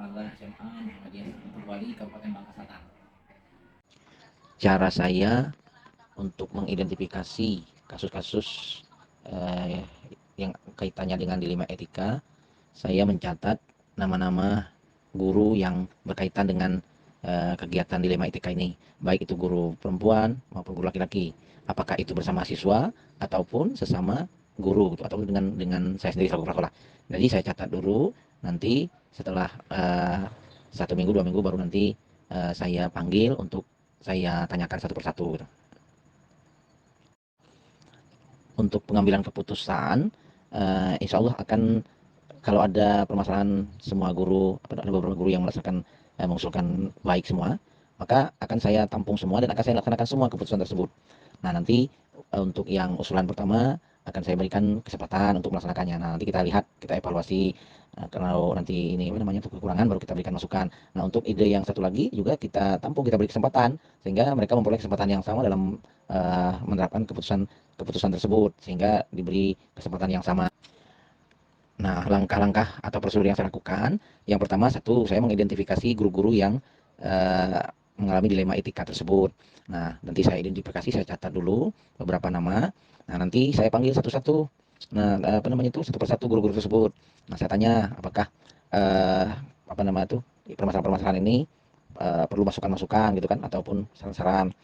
Kepala SMA Muhammadiyah Guntur Wali Kabupaten Bangka Selatan. Cara saya untuk mengidentifikasi kasus-kasus eh, yang kaitannya dengan dilema etika, saya mencatat nama-nama guru yang berkaitan dengan kegiatan dilema etika ini, baik itu guru perempuan maupun guru laki-laki. Apakah itu bersama siswa ataupun sesama guru gitu, atau dengan saya sendiri selaku kepala sekolah. Jadi saya catat dulu, nanti setelah 1 minggu 2 minggu baru nanti saya panggil untuk saya tanyakan satu persatu gitu. Untuk pengambilan keputusan, insya Allah akan, kalau ada permasalahan semua guru, ada beberapa guru yang merasakan mengusulkan baik semua, maka akan saya tampung semua dan akan saya laksanakan semua keputusan tersebut. Nah, nanti untuk yang usulan pertama akan saya berikan kesempatan untuk melaksanakannya. Nah, nanti kita lihat, kita evaluasi. Kalau nanti ini apa namanya untuk kekurangan baru kita berikan masukan. Nah, untuk ide yang satu lagi juga kita tampung, kita beri kesempatan sehingga mereka memperoleh kesempatan yang sama dalam menerapkan keputusan tersebut, sehingga diberi kesempatan yang sama. Nah, langkah-langkah atau prosedur yang saya lakukan, yang pertama, satu, saya mengidentifikasi guru-guru yang eh, mengalami dilema etika tersebut. Nah, nanti saya identifikasi, saya catat dulu beberapa nama. Nah, nanti saya panggil satu-satu. Nah, apa namanya itu, satu persatu guru-guru tersebut. Nah, saya tanya apakah eh, apa nama itu permasalahan-permasalahan ini perlu masukan-masukan gitu kan, ataupun saran-saran.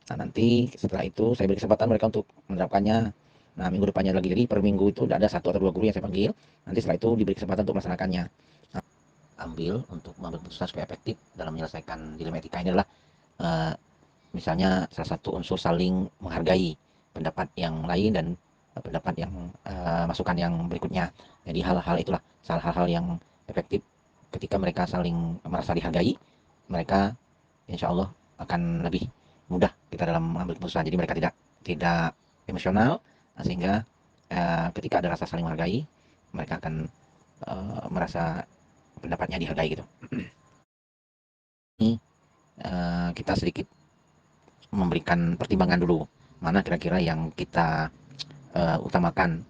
Nah, nanti setelah itu saya beri kesempatan mereka untuk menerapkannya. Nah, minggu depannya lagi, jadi per minggu itu ada satu atau dua guru yang saya panggil. Nanti setelah itu diberi kesempatan untuk melaksanakannya. Nah, ambil untuk mengambil keputusan supaya efektif dalam menyelesaikan dilema etika ini adalah eh, misalnya salah satu unsur saling menghargai pendapat yang lain dan pendapat yang masukan yang berikutnya. Jadi hal-hal itulah salah hal-hal yang efektif ketika mereka saling merasa dihargai, mereka insya Allah akan lebih mudah kita dalam mengambil keputusan. Jadi mereka tidak tidak emosional, sehingga ketika ada rasa saling menghargai, mereka akan merasa pendapatnya dihargai gitu. Ini kita sedikit memberikan pertimbangan dulu, mana kira-kira yang kita utamakan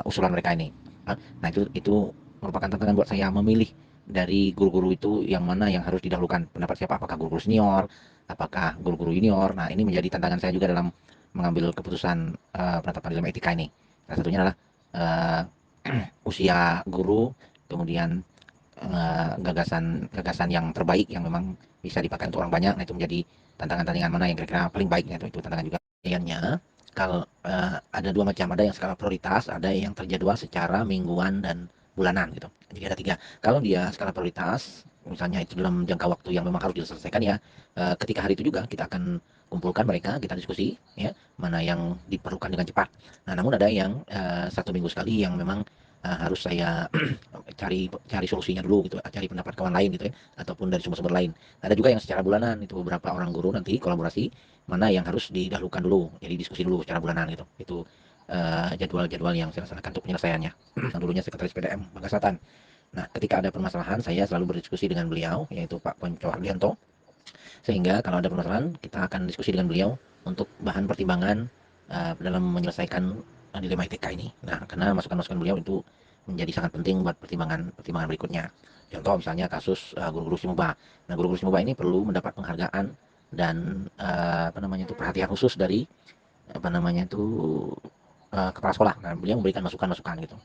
usulan mereka ini. Nah, itu merupakan tantangan buat saya memilih dari guru-guru itu yang mana yang harus didahulukan. Pendapat siapa? Apakah guru-guru senior? Apakah guru-guru junior? Nah, ini menjadi tantangan saya juga dalam mengambil keputusan penetapan dilema etika ini. Salah satunya adalah uh, usia guru, kemudian gagasan yang terbaik yang memang bisa dipakai untuk orang banyak. Nah, itu menjadi tantangan-tantangan mana yang kira-kira paling baiknya, itu tantangan juga. Pilihannya, kalau ada dua macam, ada yang skala prioritas, ada yang terjadwal secara mingguan dan bulanan gitu. Jadi ada tiga. Kalau dia skala prioritas, misalnya itu dalam jangka waktu yang memang harus diselesaikan, ya ketika hari itu juga kita akan kumpulkan mereka, kita diskusi ya mana yang diperlukan dengan cepat. Nah, namun ada yang 1 minggu sekali yang memang harus saya cari cari solusinya dulu gitu, cari pendapat kawan lain gitu ya, ataupun dari sumber-sumber lain. Ada juga yang secara bulanan, itu beberapa orang guru nanti kolaborasi mana yang harus didahulukan dulu, jadi diskusi dulu secara bulanan gitu. Itu jadwal-jadwal yang saya laksanakan untuk penyelesaiannya. Yang dulunya sekretaris PDM Bangka Selatan. Nah, ketika ada permasalahan saya selalu berdiskusi dengan beliau, yaitu Pak Ponco Hardianto, sehingga kalau ada permasalahan kita akan diskusi dengan beliau untuk bahan pertimbangan dalam menyelesaikan dilema etika ini. Nah, karena masukan-masukan beliau itu menjadi sangat penting buat pertimbangan berikutnya. Contoh misalnya kasus guru-guru Simuba. Nah, guru-guru Simuba ini perlu mendapat penghargaan dan apa namanya itu perhatian khusus dari apa namanya itu kepala sekolah. Nah, beliau memberikan masukan-masukan gitu.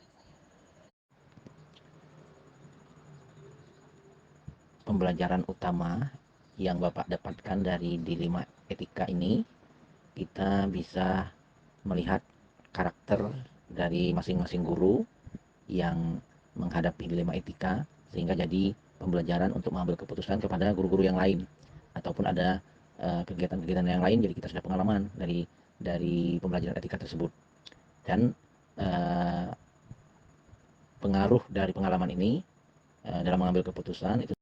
Pembelajaran utama yang Bapak dapatkan dari dilema etika ini, kita bisa melihat karakter dari masing-masing guru yang menghadapi dilema etika, sehingga jadi pembelajaran untuk mengambil keputusan kepada guru-guru yang lain, ataupun ada kegiatan-kegiatan yang lain, jadi kita sudah pengalaman dari pembelajaran etika tersebut. Dan uh, pengaruh dari pengalaman ini dalam mengambil keputusan itu.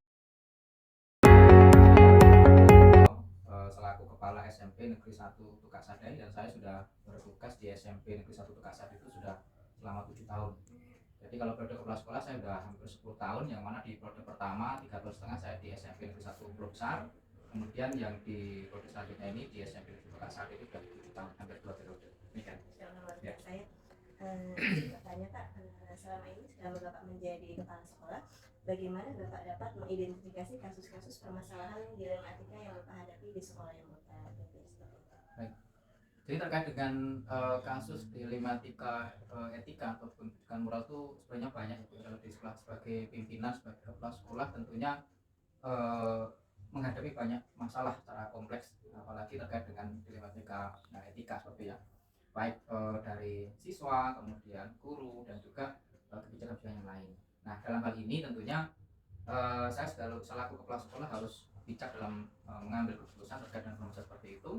Selaku Kepala SMP Negeri 1 Tukak Sadai, dan saya sudah bertugas di SMP Negeri 1 Tukak Sadai itu sudah selama 7 tahun. Jadi kalau periode kepala sekolah saya sudah hampir 10 tahun, yang mana di periode pertama 3 tahun setengah saya di SMP Negeri 1 Pulau Besar. Kemudian yang di periode selanjutnya ini di SMP Negeri Tukak Sadai itu sudah 7 tahun, hampir 2 periode. Demikian. Luar biasa ya. Izin bertanya Kak, selama ini selama Bapak menjadi kepala sekolah, bagaimana Bapak dapat mengidentifikasi kasus-kasus permasalahan dilematika yang Bapak hadapi di sekolah yang Bapak hadapi seperti itu? Baik. Jadi terkait dengan kasus dilematika etika ataupun pendidikan moral itu sebenarnya banyak ya, kalau di sekolah sebagai pimpinan, sebagai kepala sekolah tentunya eh, menghadapi banyak masalah secara kompleks, apalagi terkait dengan dilematika etika seperti ya, baik dari siswa, kemudian guru, dan juga kebijakan-kebijakan yang lain. Nah, dalam hal ini tentunya saya selaku kepala sekolah harus bijak dalam mengambil keputusan terkait dengan permasalahan seperti itu,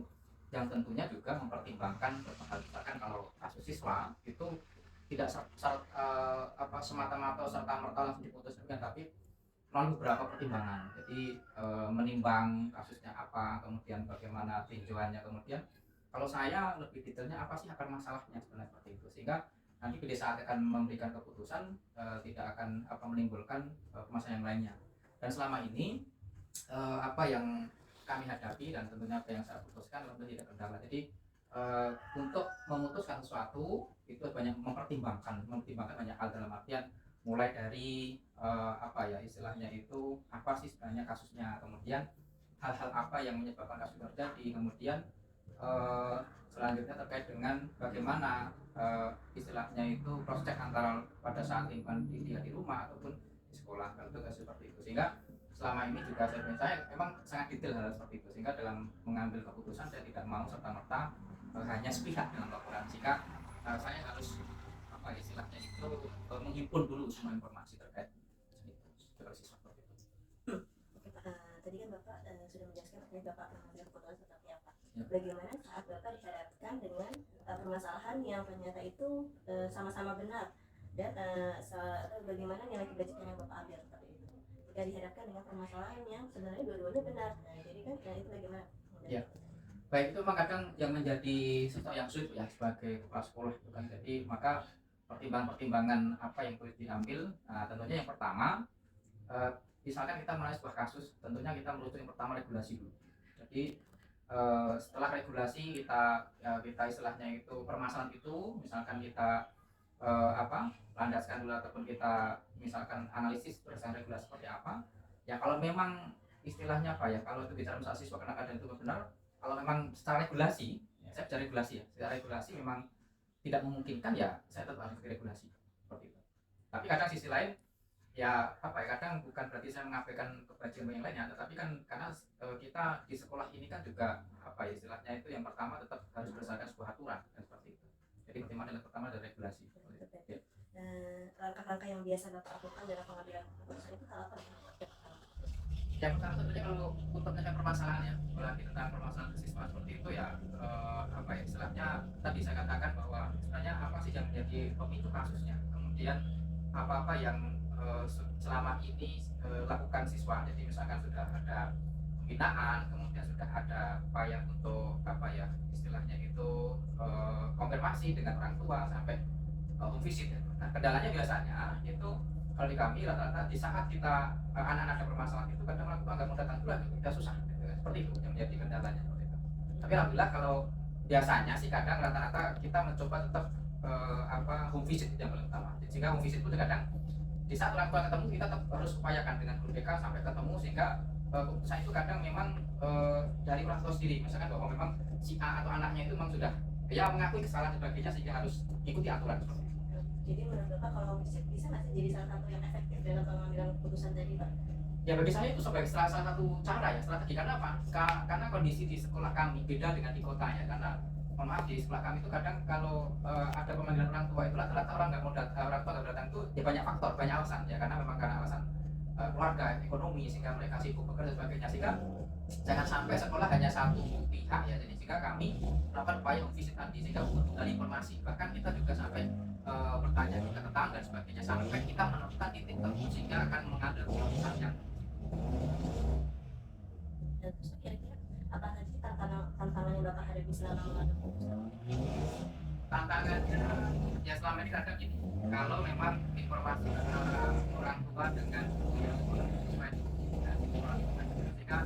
yang tentunya juga mempertimbangkan misalkan kalau kasus siswa itu tidak semata-mata serta merta langsung diputuskan, tapi melalui beberapa pertimbangan. Jadi menimbang kasusnya apa, kemudian bagaimana tinjauannya, kemudian kalau saya lebih detailnya apa sih akar masalahnya sebenarnya seperti itu, sehingga nanti pada saat akan memberikan keputusan tidak akan menimbulkan permasalahan yang lainnya. Dan selama ini apa yang kami hadapi dan tentunya apa yang saya putuskan tentu tidak kendala. Jadi untuk memutuskan sesuatu itu banyak mempertimbangkan banyak hal, dalam artian mulai dari istilahnya itu apa sih sebenarnya kasusnya, kemudian hal-hal apa yang menyebabkan kasus terjadi, kemudian selanjutnya terkait dengan bagaimana istilahnya itu cross check antara pada saat lingkungan dia di rumah ataupun di sekolah, kalau itu seperti itu. Sehingga selama ini juga saya memang sangat detail hal seperti itu, sehingga dalam mengambil keputusan saya tidak mau serta-merta hanya sepihak dalam laporan, sehingga saya harus istilahnya itu menghimpun dulu semua informasi terkait dengan siswa seperti itu. Oke Pak, tadi kan Bapak sudah menjelaskan terkait Bapak mengambil keputusan seperti apa. Ya. Bagaimana saat Bapak dihadapkan dengan permasalahan yang ternyata itu sama-sama benar, dan bagaimana nilai kebajikan yang Bapak ambil seperti itu jika dihadapkan dengan permasalahan yang sebenarnya dua-duanya benar. Nah, jadi kan itu bagaimana? Ya. Baik, itu memang kadang yang menjadi sesuatu yang sulit ya sebagai kepala sekolah itu kan. Jadi maka pertimbangan-pertimbangan apa yang perlu diambil, tentunya yang pertama misalkan kita mengenai sebuah kasus, tentunya kita merujuk yang pertama regulasi dulu. Jadi setelah regulasi kita istilahnya itu permasalahan itu misalkan kita landaskan dulu, ataupun kita misalkan analisis berdasarkan regulasi seperti apa ya. Kalau memang istilahnya kalau itu bicara masalah siswa kena dan itu benar, kalau memang secara regulasi ya, saya bicara regulasi ya, secara regulasi memang tidak memungkinkan ya saya tetap harus regulasi seperti itu. Tapi kadang sisi lain ya kadang bukan berarti saya mengabaikan kebajikan yang lainnya, tetapi kan karena kita di sekolah ini kan juga istilahnya itu yang pertama tetap harus berdasarkan sebuah aturan dan seperti itu. Jadi pertimbangan yang pertama adalah regulasi. Ya. Langkah-langkah yang biasa Bapak lakukan dalam pengambilan keputusan itu hal apa? Yang pertama tentunya kalau untuk menyelesaikan permasalahan ya, apalagi tentang permasalahan kesiswaan seperti itu ya, istilahnya tadi saya katakan bahwa sebenarnya apa sih yang menjadi pemicu kasusnya, kemudian apa-apa yang selama ini lakukan siswa. Jadi misalkan sudah ada pembinaan, kemudian sudah ada upaya untuk istilahnya itu konfirmasi dengan orang tua sampai home visit ya. Nah, kendalanya biasanya itu kalau di kami rata-rata di saat kita anak-anak ada permasalahan itu kadang orang tua nggak mau datang dulu, kita susah gitu. Seperti itu yang menjadi kendalanya seperti itu. Tapi alhamdulillah kalau biasanya sih kadang rata-rata kita mencoba tetap home visit itu yang paling utama. Sehingga home visit itu kadang di saat orang tua ketemu kita tetap harus upayakan dengan guru BK sampai ketemu, sehingga keputusan itu kadang memang dari orang tua sendiri, misalkan bahwa memang si A atau anaknya itu memang sudah ya mengakui kesalahan dan sebagainya, sehingga harus ikuti aturan seperti itu. Jadi menurut Bapak kalau bisa nggak sih jadi salah satu yang efektif dalam pengambilan keputusan tadi Pak? Ya bagi saya itu sebagai salah satu cara ya, strategi. Karena apa? Karena kondisi di sekolah kami beda dengan di kota ya. Karena mohon maaf, di sekolah kami itu kadang kalau ada pemanggilan orang tua itu rata-rata orang nggak mau datang, orang tua nggak datang itu ya banyak faktor, banyak alasan ya. Karena memang karena alasan keluarga, ekonomi, sehingga mereka sibuk bekerja dan sebagainya, sehingga jangan sampai sekolah hanya satu pihak ya. Jadi jika kami melakukan upaya visit tadi, sehingga untuk dari informasi, bahkan kita juga sampai bertanya ke tetangga dan sebagainya, sampai kita menemukan titik temu sehingga akan mengambil keputusan yang. Dan terus kira-kira apa saja tantangan yang Bapak hadapi selama mengambil keputusan? Tantangannya ya selama ini kadang gini, kalau memang informasi antara orang tua dengan yang sesuai sehingga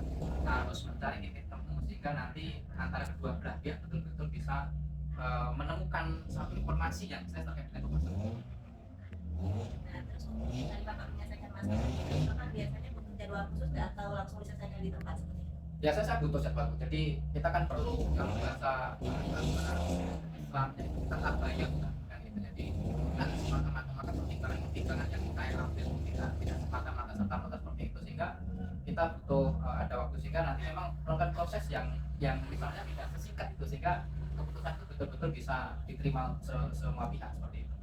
harus mencari titik temu sehingga nanti antara kedua belah pihak betul-betul bisa menemukan satu informasi yang saya terkait dengan permasalahan. Nah, terus tadi Bapak menyelesaikan masalah jadwal khusus nggak, atau langsung diselesaikan di tempat seperti itu? Biasanya saya butuh jadwal, jadi kita kan perlu, kalau bahasa Islam jadi tetap bayang kan gitu. Jadi bukan semata-mata pertimbangan yang saya ambil, tidak semata-mata serta-merta seperti itu, sehingga kita butuh ada waktu, sehingga nanti memang melakukan proses yang misalnya tidak sesingkat itu, sehingga keputusan itu betul-betul bisa diterima semua pihak seperti itu.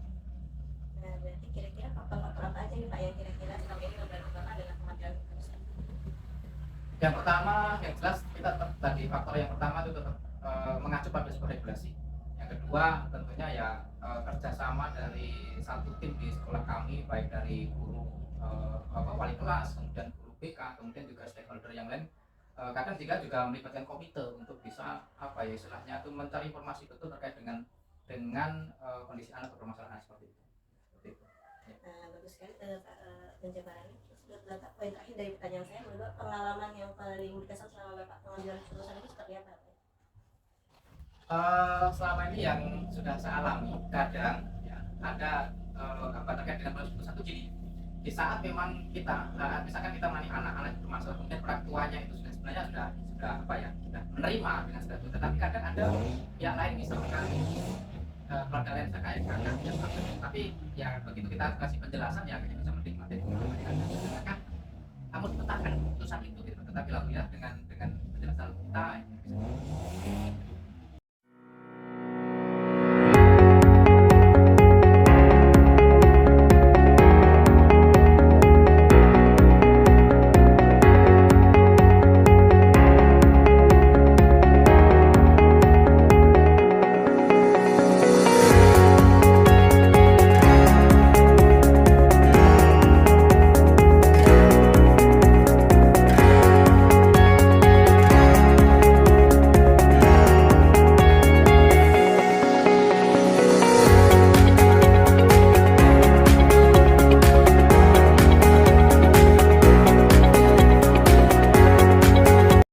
Nah, berarti kira-kira faktor-faktor apa aja nih Pak yang kira-kira selama ini membantu Bapak dalam pengambilan keputusan? Yang pertama, yang jelas kita tadi faktor yang pertama itu tetap mengacu pada sebuah regulasi. Yang kedua tentunya ya kerjasama dari satu tim di sekolah kami, baik dari guru wali kelas, kemudian guru BK, kemudian juga stakeholder yang lain. Kadang juga melibatkan komite untuk bisa apa ya istilahnya itu mencari informasi betul terkait dengan kondisi anak berpermasalahan seperti itu. Seperti itu. Bagus sekali penjabarannya. Terus Bapak, poin terakhir dari pertanyaan saya, menurut pengalaman yang paling berkesan selama Bapak pengambilan keputusan itu seperti apa? Selama ini yang sudah saya alami, kadang ya, ada apa terkait dengan proses keputusan itu gini. Di saat memang kita misalkan kita melayani anak-anak itu masuk, kemudian orang tuanya itu sebenarnya sudah apa ya, sudah menerima dengan segala itu, tetapi kadang ada pihak lain, misalkan keluarga lain kayak kakak yang tapi ya begitu kita kasih penjelasan ya kita bisa menerima dari kan kamu tetapkan keputusan itu gitu. Tetapi lalu ya dengan penjelasan kita